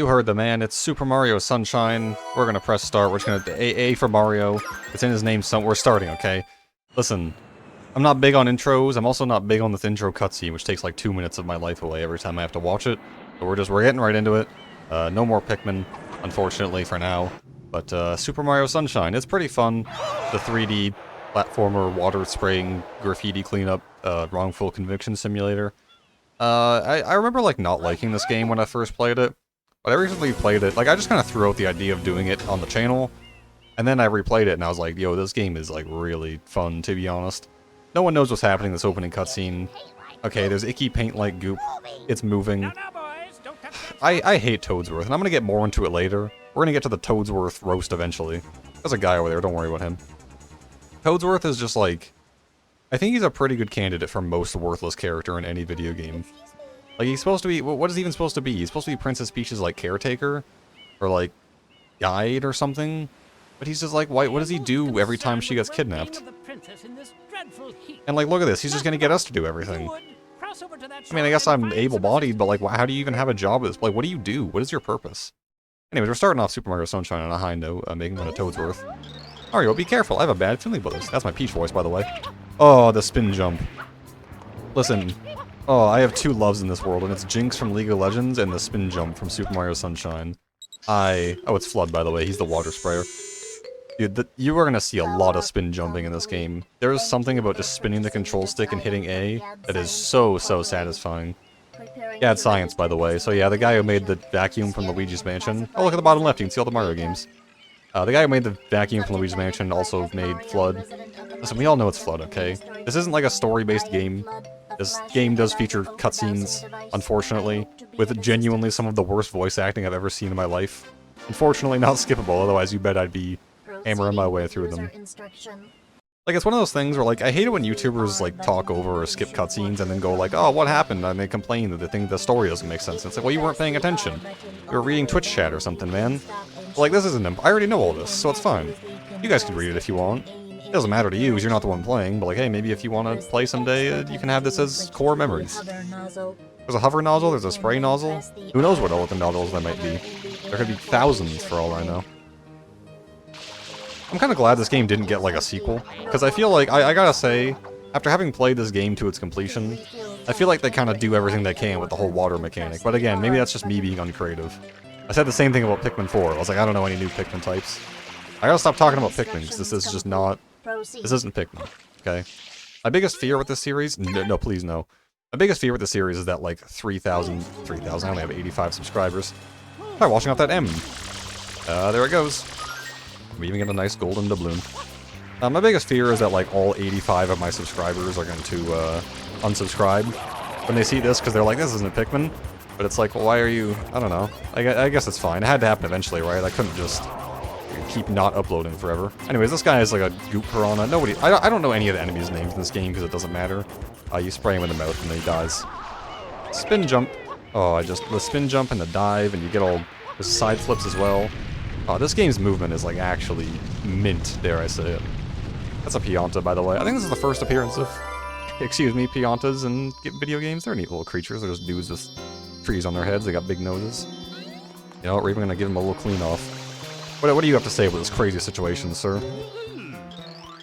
You heard the man, it's Super Mario Sunshine. We're gonna press start, we're just gonna A for Mario. It's in his name, so we're starting, okay? Listen, I'm not big on intros, I'm also not big on this intro cutscene, which takes like 2 minutes of my life away every time I have to watch it. So we're getting right into it. No more Pikmin, unfortunately, for now. But Super Mario Sunshine, it's pretty fun. The 3D platformer, water spraying, graffiti cleanup, wrongful conviction simulator. I remember like not liking this game when I first played it. But I recently played it, like I just kind of threw out the idea of doing it on the channel, and then I replayed it and I was like, yo, this game is like really fun, to be honest. No one knows what's happening in this opening cutscene. Okay, there's icky paint-like goop. It's moving. I hate Toadsworth, and I'm gonna get more into it later. We're gonna get to the Toadsworth roast eventually. There's a guy over there, don't worry about him. Toadsworth is just like... I think he's a pretty good candidate for most worthless character in any video game. Like, he's supposed to be... What is he even supposed to be? He's supposed to be Princess Peach's, like, caretaker? Or, like, guide or something? But he's just like, what does he do every time she gets kidnapped? And, like, look at this. He's just gonna get us to do everything. I mean, I guess I'm able-bodied, but, like, how do you even have a job as... Like, what do you do? What is your purpose? Anyways, we're starting off Super Mario Sunshine on a high note, making fun of Toadsworth. Mario, be careful. I have a bad feeling about this. That's my Peach voice, by the way. Oh, the spin jump. Listen... Oh, I have two loves in this world, and it's Jinx from League of Legends and the spin jump from Super Mario Sunshine. Oh, it's Flood, by the way. He's the water sprayer. Dude, you are gonna see a lot of spin jumping in this game. There is something about just spinning the control stick and hitting A that is so satisfying. Yeah, it's science, by the way. So yeah, the guy who made the vacuum from Luigi's Mansion... Oh, look at the bottom left, you can see all the Mario games. The guy who made the vacuum from Luigi's Mansion also made Flood. Listen, we all know it's Flood, okay? This isn't like a story-based game. This game does feature cutscenes, unfortunately, with genuinely some of the worst voice acting I've ever seen in my life. Unfortunately not skippable, otherwise you bet I'd be hammering my way through them. Like, it's one of those things where, like, I hate it when YouTubers, like, talk over or skip cutscenes and then go like, oh, what happened? And they complain that the story doesn't make sense. It's like, well, you weren't paying attention. You were reading Twitch chat or something, man. But, like, this isn't... I already know all this, so it's fine. You guys can read it if you want. It doesn't matter to you, because you're not the one playing, but like, hey, maybe if you want to play someday, you can have this as core memories. There's a hover nozzle, there's a spray nozzle. Who knows what all the nozzles there might be. There could be thousands for all I know. I'm kind of glad this game didn't get like a sequel, because I feel like, I gotta say, after having played this game to its completion, I feel like they kind of do everything they can with the whole water mechanic, but again, maybe that's just me being uncreative. I said the same thing about Pikmin 4, I was like, I don't know any new Pikmin types. I gotta stop talking about Pikmin, because this is just not... This isn't Pikmin, okay? My biggest fear with this series... No, please, no. My biggest fear with this series is that, like, 3,000... I only have 85 subscribers. Try washing off that M. There it goes. We even get a nice golden doubloon. My biggest fear is that, like, all 85 of my subscribers are going to, unsubscribe when they see this, because they're like, this isn't Pikmin. But it's like, well, why are you... I don't know. I guess it's fine. It had to happen eventually, right? I couldn't just... keep not uploading forever. Anyways, this guy is like a goop piranha. I don't know any of the enemies' names in this game because it doesn't matter. You spray him in the mouth and then he dies. Spin jump. Oh, the spin jump and the dive, and you get all the side flips as well. Oh, this game's movement is like actually mint, dare I say it. That's a Pianta, by the way. I think this is the first appearance of, Piantas in video games. They're neat little creatures. They're just dudes with trees on their heads. They got big noses. You know what, we're even gonna give them a little clean off. What do you have to say about this crazy situation, sir?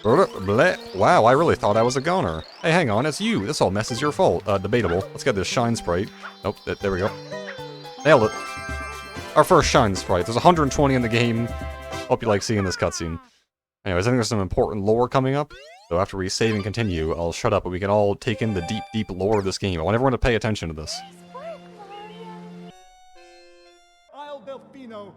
Wow, I really thought I was a goner. Hey, hang on, it's you. This whole mess is your fault. Debatable. Let's get this shine sprite. Nope, there we go. Nailed it. Our first shine sprite. There's 120 in the game. Hope you like seeing this cutscene. Anyways, I think there's some important lore coming up. So after we save and continue, I'll shut up, but we can all take in the deep lore of this game. I want everyone to pay attention to this.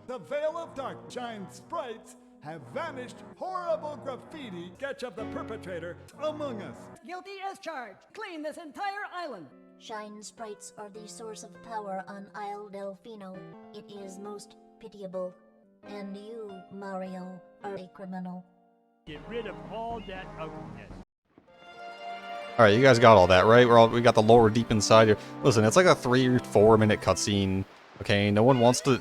The Veil of Dark shine sprites have vanished. Horrible graffiti sketch of the perpetrator among us. Guilty as charged. Clean this entire island. Shine sprites are the source of power on Isle Delfino. It is most pitiable. And you, Mario, are a criminal. Get rid of all that ugliness. Alright, you guys got all that, right? We got the lore deep inside here. Listen, it's like a 3 or 4 minute cutscene. Okay, no one wants to...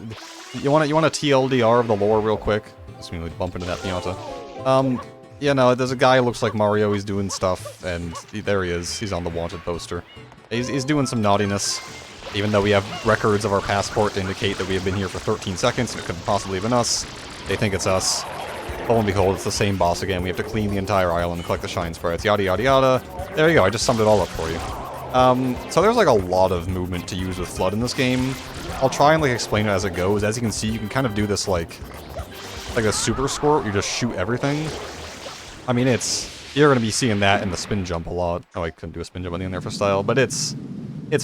You want a TLDR of the lore real quick? Just gonna bump into that Pianta. Yeah, no, there's a guy who looks like Mario, he's doing stuff, and there he is. He's on the wanted poster. He's doing some naughtiness. Even though we have records of our passport to indicate that we have been here for 13 seconds, and it couldn't possibly have been us. They think it's us. Lo and behold, it's the same boss again. We have to clean the entire island, collect the shine sprites, yada yada yada. There you go, I just summed it all up for you. So there's like a lot of movement to use with Flood in this game. I'll try and like explain it as it goes. As you can see, you can kind of do this like a super squirt. You just shoot everything. I mean, you're going to be seeing that in the spin jump a lot. Oh, I couldn't do a spin jump at the end there for style, but it's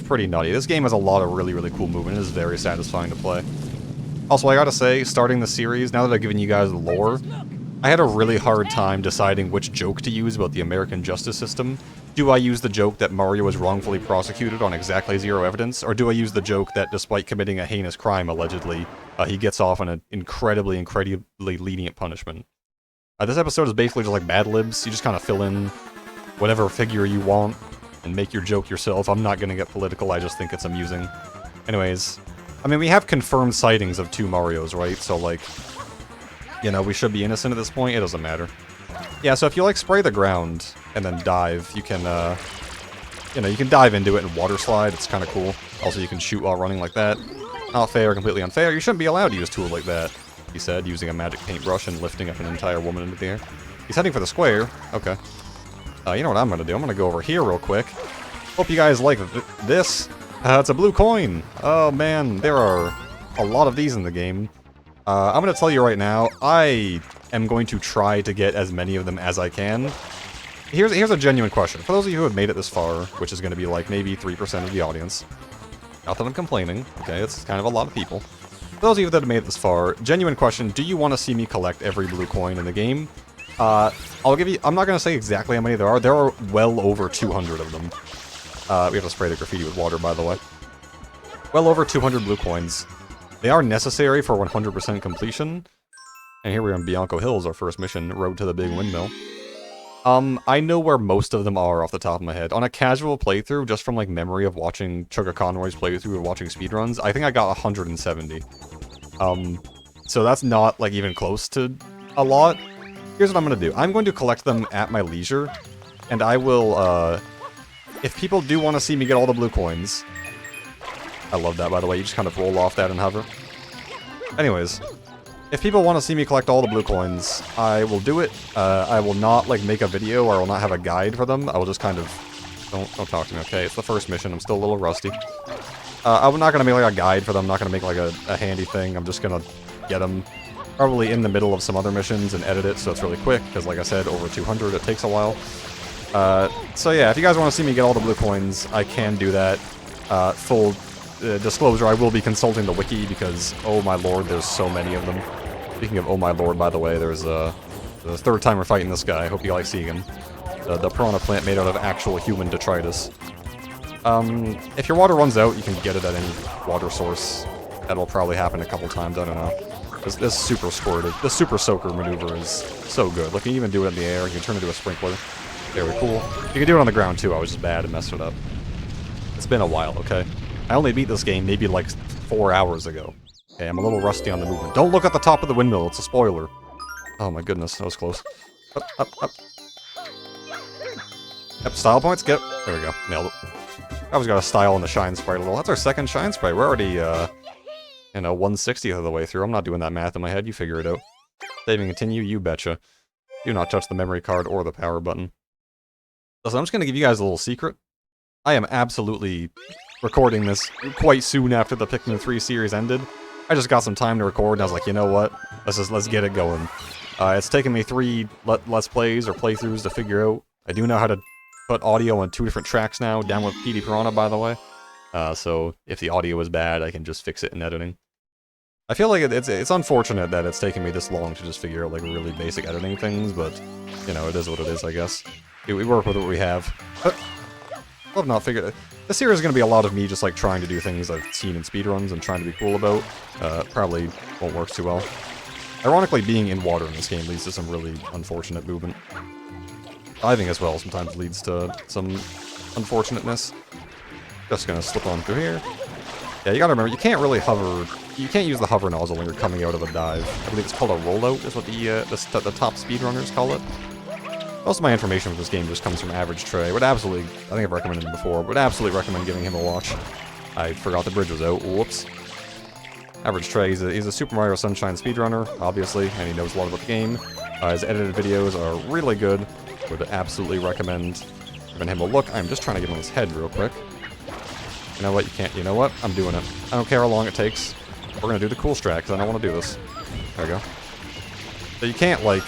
pretty nutty. This game has a lot of really, really cool movement. It is very satisfying to play. Also, I gotta say, starting the series, now that I've given you guys the lore, I had a really hard time deciding which joke to use about the American justice system. Do I use the joke that Mario was wrongfully prosecuted on exactly zero evidence, or do I use the joke that despite committing a heinous crime, allegedly, he gets off on an incredibly lenient punishment? This episode is basically just like Mad Libs. You just kind of fill in whatever figure you want and make your joke yourself. I'm not gonna get political, I just think it's amusing. Anyways, I mean, we have confirmed sightings of 2 Marios, right? So, like, you know, we should be innocent at this point. It doesn't matter. Yeah, so if you, like, spray the ground and then dive, you can, you know, you can dive into it and water slide. It's kind of cool. Also, you can shoot while running like that. Not fair, completely unfair. You shouldn't be allowed to use a tool like that, he said, using a magic paintbrush and lifting up an entire woman into the air. He's heading for the square. Okay. You know what I'm going to do? I'm going to go over here real quick. Hope you guys like this. It's a blue coin. Oh man, there are a lot of these in the game. I'm going to tell you right now, I am going to try to get as many of them as I can. Here's a genuine question. For those of you who have made it this far, which is going to be like maybe 3% of the audience. Not that I'm complaining, okay, it's kind of a lot of people. For those of you that have made it this far, genuine question, do you want to see me collect every blue coin in the game? I'll give you, I'm not going to say exactly how many there are. There are well over 200 of them. We have to spray the graffiti with water, by the way. Well over 200 blue coins. They are necessary for 100% completion. And here we are in Bianco Hills, our first mission, Road to the Big Windmill. I know where most of them are off the top of my head. On a casual playthrough, just from like memory of watching Chugga Conroy's playthrough and watching speedruns, I think I got 170. So that's not like even close to a lot. Here's what I'm going to do. I'm going to collect them at my leisure, and I will, if people do want to see me get all the blue coins... I love that, by the way. You just kind of roll off that and hover. Anyways, if people want to see me collect all the blue coins, I will do it. I will not, like, make a video, or I will not have a guide for them. I will just kind of... Don't talk to me, okay? It's the first mission. I'm still a little rusty. I'm not going to make, like, a guide for them. I'm not going to make, like, a handy thing. I'm just going to get them probably in the middle of some other missions and edit it so it's really quick, because, like I said, over 200, it takes a while. So yeah, if you guys want to see me get all the blue coins, I can do that. Full disclosure, I will be consulting the wiki because, oh my lord, there's so many of them. Speaking of oh my lord, by the way, there's the third time we're fighting this guy. I hope you like seeing him. The piranha plant made out of actual human detritus. If your water runs out, you can get it at any water source. That'll probably happen a couple times, I don't know. This super squirted, the super soaker maneuver is so good. Like, you can even do it in the air, you can turn it into a sprinkler. Very cool. You can do it on the ground too, I was just bad and messed it up. It's been a while, okay? I only beat this game maybe like 4 hours ago. Okay, I'm a little rusty on the movement. Don't look at the top of the windmill, it's a spoiler. Oh my goodness, that was close. Up, up, up. Yep, style points, get... There we go, nailed it. I always got a style in the shine sprite a little. That's our second shine sprite. We're already, you know, 1/60th of the way through. I'm not doing that math in my head, you figure it out. Saving continue, you betcha. Do not touch the memory card or the power button. Listen, I'm just gonna give you guys a little secret. I am absolutely recording this quite soon after the Pikmin 3 series ended. I just got some time to record, and I was like, you know what? Let's get it going. It's taken me 3 Let's Plays or playthroughs to figure out. I do know how to put audio on 2 different tracks now, down with Petey Piranha, by the way. So if the audio is bad, I can just fix it in editing. I feel like it's unfortunate that it's taken me this long to just figure out, like, really basic editing things, but, you know, it is what it is, I guess. We work with what we have. I've not figured it. This series is going to be a lot of me just, like, trying to do things I've seen in speedruns and trying to be cool about. Probably won't work too well. Ironically, being in water in this game leads to some really unfortunate movement. Diving as well sometimes leads to some unfortunateness. Just gonna slip on through here. Yeah, you gotta remember, you can't really hover... You can't use the hover nozzle when you're coming out of a dive. I believe it's called a rollout, is what the top speedrunners call it. Most of my information for this game just comes from Average Trey. Would absolutely... I think I've recommended him before. Would absolutely recommend giving him a watch. I forgot the bridge was out. Whoops. Average Trey, he's a Super Mario Sunshine speedrunner, obviously, and he knows a lot about the game. His edited videos are really good. Would absolutely recommend giving him a look. I'm just trying to get on his head real quick. You know what? You can't. You know what? I'm doing it. I don't care how long it takes. We're gonna do the cool strat because I don't want to do this. There we go. So you can't like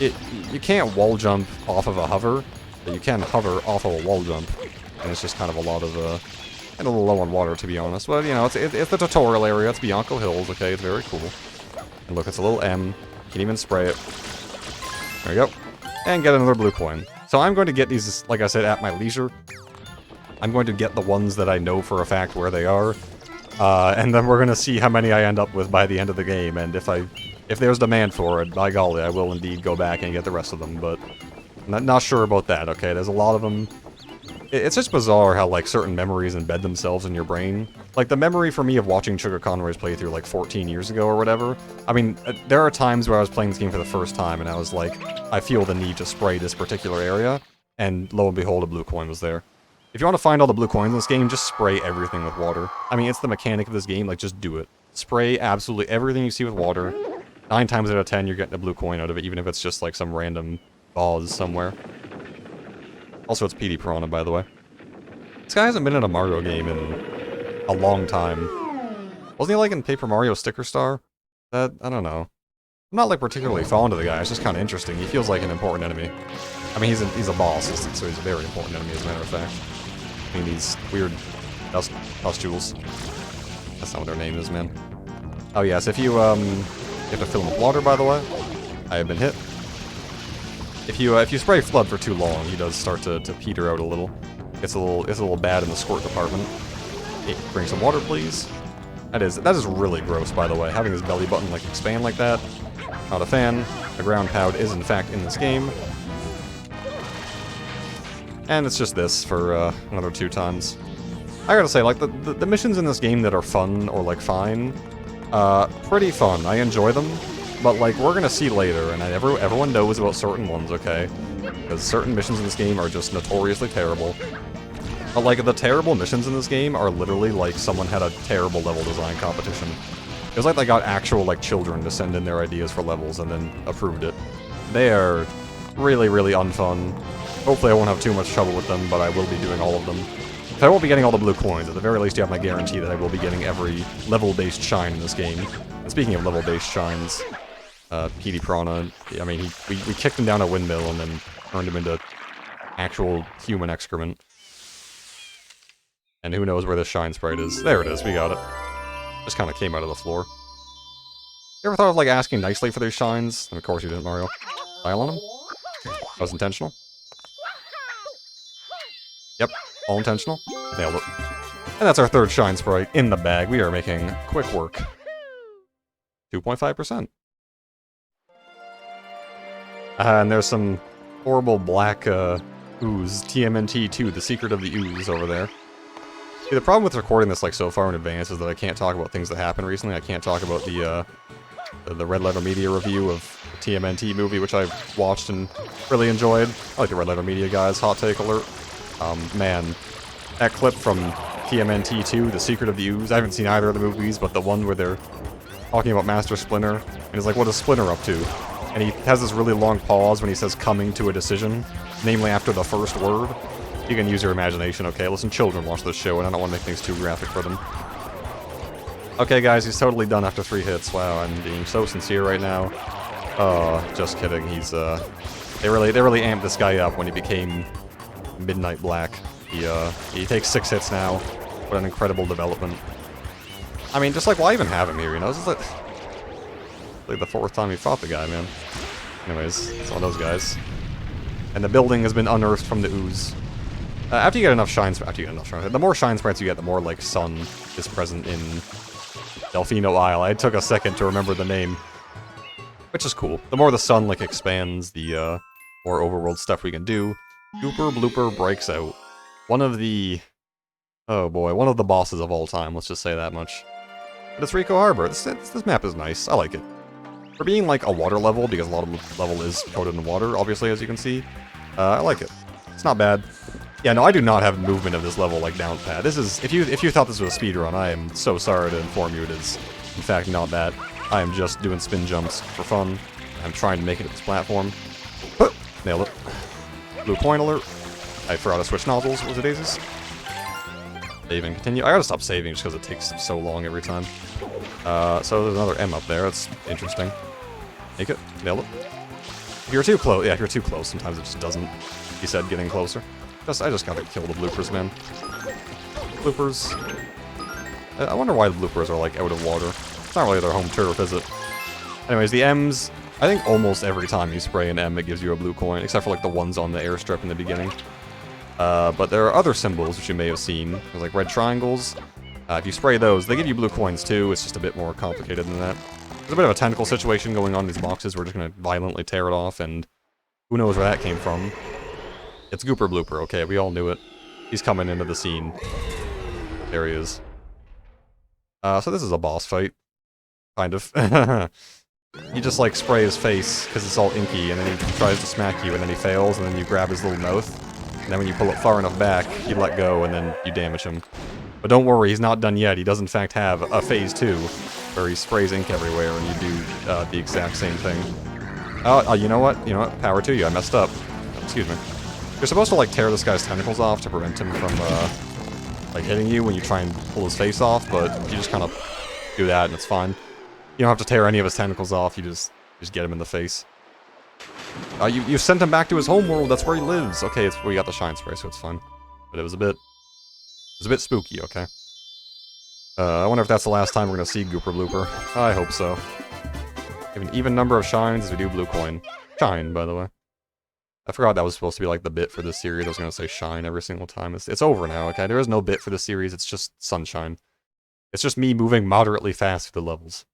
you can't wall jump off of a hover, but you can hover off of a wall jump, and it's just kind of a lot of and a little low on water, to be honest. But you know, it's the tutorial area. It's Bianco Hills. Okay, it's very cool. And look, it's a little M. You can even spray it. There you go. And get another blue coin. So I'm going to get these, like I said, at my leisure. I'm going to get the ones that I know for a fact where they are. And then we're going to see how many I end up with by the end of the game. And if there's demand for it, by golly, I will indeed go back and get the rest of them. But I'm not sure about that, okay? There's a lot of them. It's just bizarre how, like, certain memories embed themselves in your brain. Like, the memory for me of watching Sugar Conroy's playthrough, like, 14 years ago or whatever. I mean, there are times where I was playing this game for the first time, and I was like, I feel the need to spray this particular area, and lo and behold, a blue coin was there. If you want to find all the blue coins in this game, just spray everything with water. I mean, it's the mechanic of this game, like, just do it. Spray absolutely everything you see with water. 9 times out of 10, you're getting a blue coin out of it, even if it's just, like, some random vase somewhere. Also, it's Petey Piranha, by the way. This guy hasn't been in a Mario game in a long time. Wasn't he, like, in Paper Mario Sticker Star? I don't know. I'm not, like, particularly fond of the guy. It's just kind of interesting. He feels like an important enemy. I mean, he's a boss, so he's a very important enemy, as a matter of fact. I mean, these weird dust pustules. That's not what their name is, man. Oh, yes, if you have to fill them with water, by the way. I have been hit. If you spray Flood for too long, he does start to peter out a little. It's a little bad in the squirt department. Hey, bring some water, please. That is really gross, by the way. Having his belly button like expand like that. Not a fan. The ground pound is in fact in this game. And it's just this for another 2 times. I gotta say, like, the missions in this game that are fun or, like, fine, pretty fun. I enjoy them. But, like, we're gonna see later, and everyone knows about certain ones, okay? Because certain missions in this game are just notoriously terrible. But, like, the terrible missions in this game are literally like someone had a terrible level design competition. It was like they got actual, like, children to send in their ideas for levels and then approved it. They are really, really unfun. Hopefully I won't have too much trouble with them, but I will be doing all of them. If I won't be getting all the blue coins, at the very least you have my guarantee that I will be getting every level-based shine in this game. And speaking of level-based shines, Petey Piranha, I mean, we kicked him down a windmill and then turned him into actual human excrement. And who knows where this shine sprite is. There it is, we got it. Just kind of came out of the floor. You ever thought of, like, asking nicely for these shines? And of course you didn't, Mario. Pile on them? That was intentional. Yep, all intentional. Nailed it. And that's our 3rd shine sprite in the bag. We are making quick work. 2.5%. And there's some horrible black ooze, TMNT2, the secret of the ooze over there. See, the problem with recording this like so far in advance is that I can't talk about things that happened recently. I can't talk about the Red Letter Media review of the TMNT movie, which I've watched and really enjoyed. I like the Red Letter Media guys, hot take alert. Man, that clip from TMNT2, The Secret of the Ooze, I haven't seen either of the movies, but the one where they're talking about Master Splinter, and he's like, what is Splinter up to? And he has this really long pause when he says coming to a decision, namely after the first word. You can use your imagination, okay? Listen, children watch this show, and I don't want to make things too graphic for them. Okay, guys, he's totally done after 3 hits. Wow, I'm being so sincere right now. Just kidding. He's, they really amped this guy up when he became Midnight Black. He takes 6 hits now. What an incredible development. I mean, just like, why even have him here, you know? This is like the 4th time he fought the guy, man. Anyways, it's all those guys. And the building has been unearthed from the ooze. After you get enough shine sprites, the more shine sprites you get, the more, like, sun is present in Delfino Isle. I took a second to remember the name. Which is cool. The more the sun, like, expands, the, more overworld stuff we can do. Gooper Blooper breaks out. One of the... oh boy, one of the bosses of all time, let's just say that much. But it's Rico Harbor. This map is nice. I like it. For being, like, a water level, because a lot of the level is coated in water, obviously, as you can see, I like it. It's not bad. Yeah, no, I do not have movement of this level, like, down pat. This is, if you thought this was a speedrun, I am so sorry to inform you it is, in fact, not that. I am just doing spin jumps for fun. I'm trying to make it to this platform. Huh, nailed it. Blue coin alert. I forgot to switch nozzles, was it daisies? Save and continue. I gotta stop saving just because it takes so long every time. So there's another M up there, that's interesting. Make it, nailed it. If you're too close, yeah, if you're too close, sometimes it just doesn't. He said getting closer. I just gotta kill the bloopers, man. Bloopers. I wonder why the bloopers are, like, out of water. It's not really their home turf, is it? Anyways, the M's, I think almost every time you spray an M, it gives you a blue coin, except for, like, the ones on the airstrip in the beginning. But there are other symbols, which you may have seen. There's, like, red triangles. If you spray those, they give you blue coins, too. It's just a bit more complicated than that. There's a bit of a tentacle situation going on in these boxes. We're just gonna violently tear it off, and who knows where that came from. It's Gooper Blooper, okay, we all knew it. He's coming into the scene. There he is. So this is a boss fight. Kind of. You just, like, spray his face, because it's all inky, and then he tries to smack you, and then he fails, and then you grab his little mouth. And then when you pull it far enough back, you let go, and then you damage him. But don't worry, he's not done yet. He does, in fact, have a phase 2, where he sprays ink everywhere, and you do the exact same thing. You know what? You know what? Power to you, I messed up. Excuse me. You're supposed to, like, tear this guy's tentacles off to prevent him from, like, hitting you when you try and pull his face off, but you just kind of do that and it's fine. You don't have to tear any of his tentacles off, you just get him in the face. You sent him back to his homeworld, that's where he lives! Okay, we got the shine spray, so it's fine. But it was a bit spooky, okay? I wonder if that's the last time we're gonna see Gooper Blooper. I hope so. We have an even number of shines as we do blue coin. Shine, by the way. I forgot that was supposed to be, like, the bit for this series. I was gonna say shine every single time. It's over now, okay? There is no bit for this series, it's just sunshine. It's just me moving moderately fast through the levels.